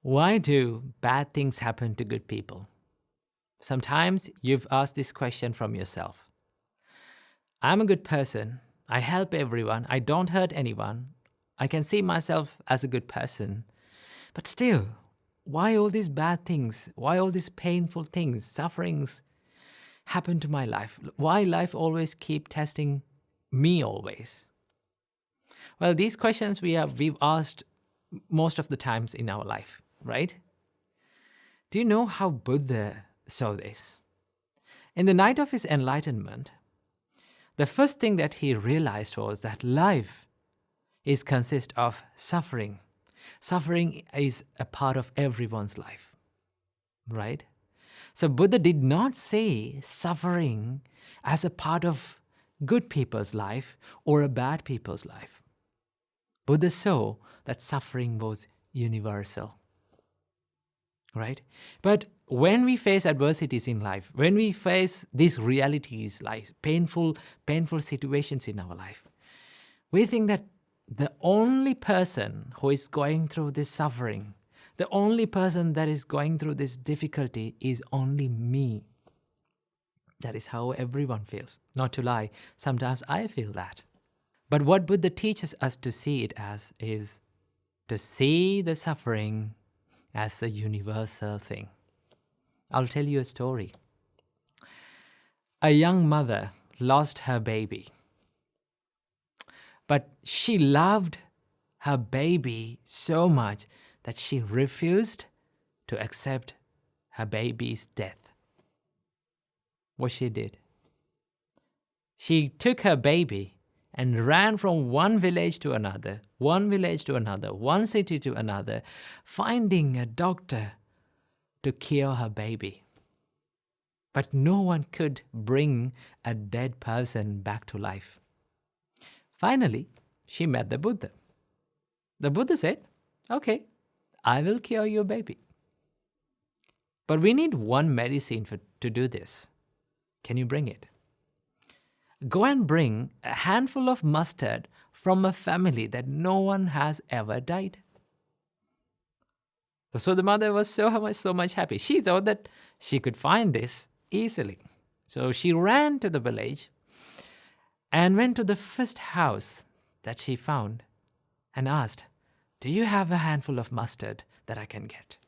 Why do bad things happen to good people? Sometimes you've asked this question from yourself. I'm a good person. I help everyone. I don't hurt anyone. I can see myself as a good person. But still, why all these bad things? Why all these painful things, sufferings happen to my life? Why life always keep testing me always? Well, these questions we've asked most of the times in our life, right? Do you know how Buddha saw this? In the night of his enlightenment, the first thing that he realized was that life is consist of suffering. Suffering is a part of everyone's life, right? So Buddha did not say suffering as a part of good people's life or a bad people's life. Buddha saw that suffering was universal, right? But when we face adversities in life, when we face these realities like painful situations in our life, we think that the only person who is going through this suffering, the only person that is going through this difficulty is only me. That is how everyone feels. Not to lie, sometimes I feel that. But what Buddha teaches us to see it as is to see the suffering as a universal thing. I'll tell you a story. A young mother lost her baby. But she loved her baby so much that she refused to accept her baby's death. What she did? She took her baby and ran from one village to another, one city to another, finding a doctor to cure her baby. But no one could bring a dead person back to life. Finally, she met the Buddha. The Buddha said, "Okay, I will cure your baby. But we need one medicine to do this. Can you bring it? Go and bring a handful of mustard from a family that no one has ever died." So the mother was so much happy. She thought that she could find this easily. So she ran to the village and went to the first house that she found and asked, "Do you have a handful of mustard that I can get?"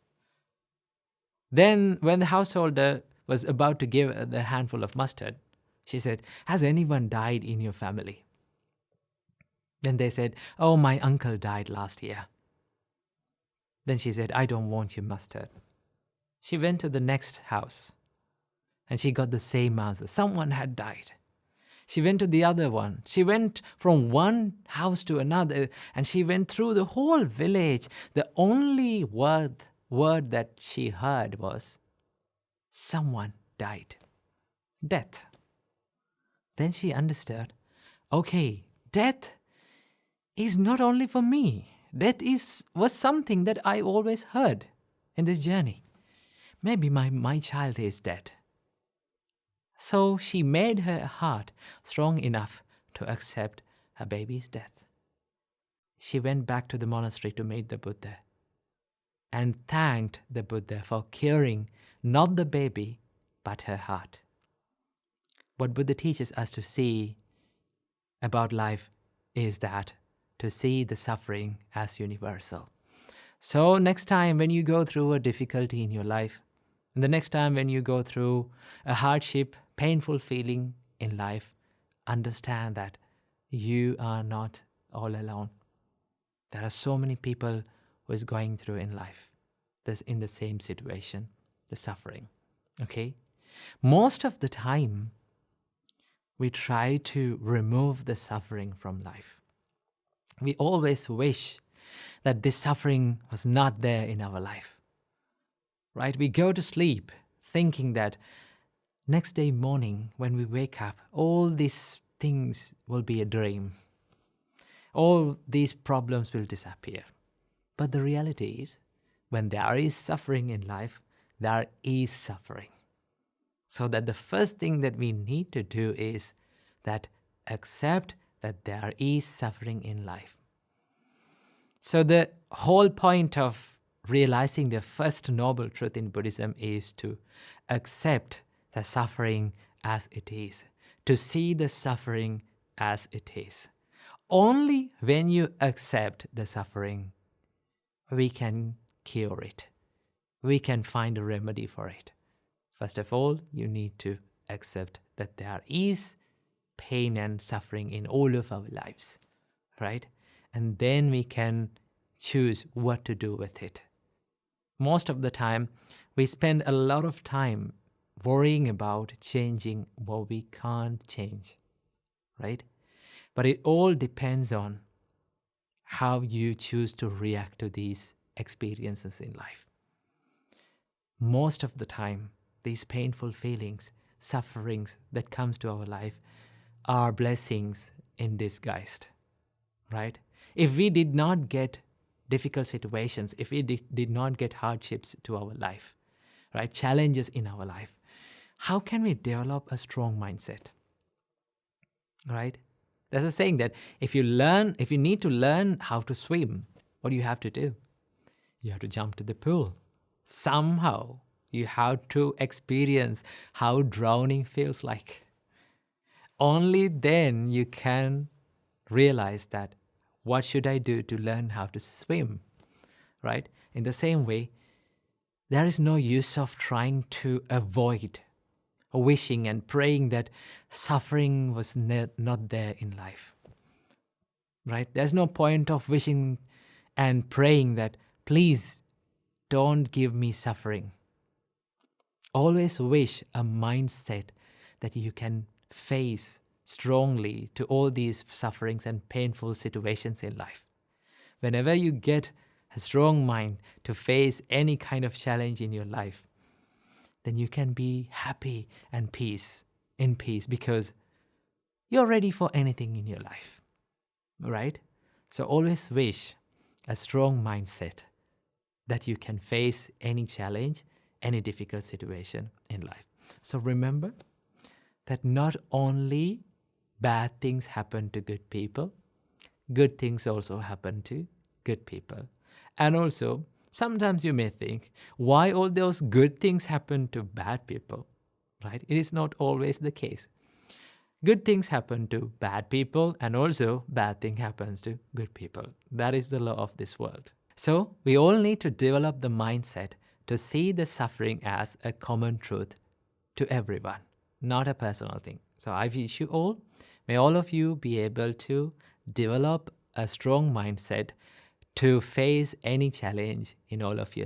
Then when the householder was about to give the handful of mustard, she said, "Has anyone died in your family?" Then they said, "Oh, my uncle died last year." Then she said, "I don't want your mustard." She went to the next house and she got the same answer. Someone had died. She went to the other one. She went from one house to another and she went through the whole village. The only word that she heard was, "Someone died." Death. Then she understood, okay, death is not only for me. Death was something that I always heard in this journey. Maybe my child is dead. So she made her heart strong enough to accept her baby's death. She went back to the monastery to meet the Buddha and thanked the Buddha for curing not the baby, but her heart. What Buddha teaches us to see about life is that to see the suffering as universal. So next time when you go through a difficulty in your life, and the next time when you go through a hardship, painful feeling in life, understand that you are not all alone. There are so many people who is going through in life that's in the same situation, the suffering. Okay? Most of the time, we try to remove the suffering from life. We always wish that this suffering was not there in our life. Right? We go to sleep thinking that next day morning when we wake up, all these things will be a dream. All these problems will disappear. But the reality is, when there is suffering in life, there is suffering. So that the first thing that we need to do is that accept that there is suffering in life. So the whole point of realizing the first noble truth in Buddhism is to accept the suffering as it is, to see the suffering as it is. Only when you accept the suffering, we can cure it. We can find a remedy for it. First of all, you need to accept that there is pain and suffering in all of our lives, right? And then we can choose what to do with it. Most of the time, we spend a lot of time worrying about changing what we can't change, right? But it all depends on how you choose to react to these experiences in life. Most of the time, these painful feelings, sufferings that comes to our life are blessings in disguise, right? If we did not get difficult situations, if we did not get hardships to our life, right, challenges in our life, how can we develop a strong mindset, right? There's a saying that if you need to learn how to swim, what do you have to do? You have to jump to the pool. Somehow, you have to experience how drowning feels like. Only then you can realize that what should I do to learn how to swim, right? In the same way, there is no use of trying to avoid wishing and praying that suffering was not there in life, right? There's no point of wishing and praying that, please don't give me suffering. Always wish a mindset that you can face strongly to all these sufferings and painful situations in life. Whenever you get a strong mind to face any kind of challenge in your life, then you can be happy and in peace, because you're ready for anything in your life, right? So always wish a strong mindset that you can face any challenge, any difficult situation in life. So remember that not only bad things happen to good people, good things also happen to good people. And also, sometimes you may think, why all those good things happen to bad people, right? It is not always the case. Good things happen to bad people, and also bad thing happens to good people. That is the law of this world. So we all need to develop the mindset to see the suffering as a common truth to everyone, not a personal thing. So I wish you all, may all of you be able to develop a strong mindset to face any challenge in all of your